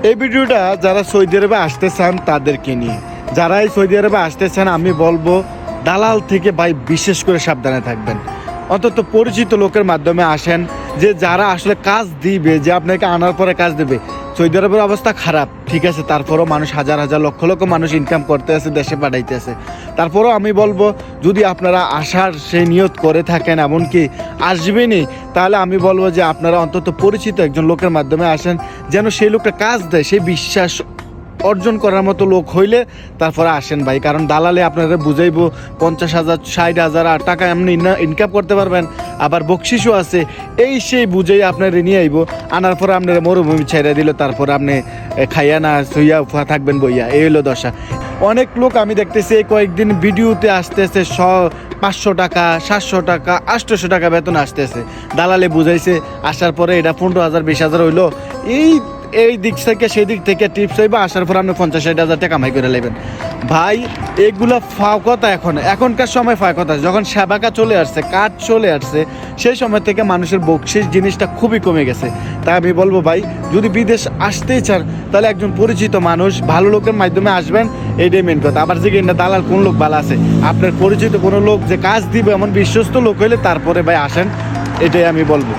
এই ভিডিওটা যারা সৌদি আরবে আসতে চান তাদেরকে নিয়ে, যারা এই সৌদি আরবে আসতে চান আমি বলবো দালাল থেকে ভাই বিশেষ করে সাবধানে থাকবেন। অন্তত পরিচিত লোকের মাধ্যমে আসেন, যে যারা আসলে কাজ দিবে, যে আপনাকে আনার পরে কাজ দেবে। সৌদি আরবের অবস্থা খারাপ, ঠিক আছে, তারপরেও মানুষ হাজার হাজার লক্ষ লক্ষ মানুষ ইনকাম করতে আছে, দেশে পাঠাইতে আছে। তারপরেও আমি বলবো যদি আপনারা আসার সেই নিয়ত করে থাকেন, এমনকি আসবেনই, তাহলে আমি বলবো যে আপনারা অন্তত পরিচিত একজন লোকের মাধ্যমে আসেন, যেন সেই লোকটা কাজ দেয়, সেই বিশ্বাস অর্জন করার মতো লোক হইলে তারপরে আসেন ভাই। কারণ দালালে আপনারা বুঝাইবো 50,000 60,000 টাকা এমনি ইনকাম করতে পারবেন, আবার বকশিসও আছে, এই সেই বুঝেই আপনারা নিয়ে আইবো। আনার পরে আপনারা মরুভূমি ছেড়ে দিল, তারপরে আপনি খাইয়া না শুইয়া থাকবেন বইয়া, এই হলো দশা। অনেক লোক আমি দেখতেছি এই কয়েকদিন ভিডিওতে আসতেছে 500 টাকা 700 টাকা 800 টাকা বেতন আসতেছে, দালালে বুঝাইছে। আসার পরে এটা 15,000 20,000 হইলো, এই দিক থেকে সেই দিক থেকে টিপস হইবা, আসার পর আপনি 50-60,000 টাকা কামাই করে নেবেন ভাই। এগুলা ফাও কথা। এখনকার সময় ফাও কথা। যখন সেবাকা চলে আসছে, কাজ চলে আসছে, সেই সময় থেকে মানুষের বকশিস জিনিসটা খুবই কমে গেছে। তাই আমি বলবো ভাই, যদি বিদেশ আসতেই চান তাহলে একজন পরিচিত মানুষ, ভালো লোকের মাধ্যমে আসবেন, এইটাই মেন কথা। আবার যে দালাল কোন লোক ভালো আছে, আপনার পরিচিত কোনো লোক যে কাজ দিবে এমন বিশ্বস্ত লোক হইলে তারপরে ভাই আসেন, এটাই আমি বলবো।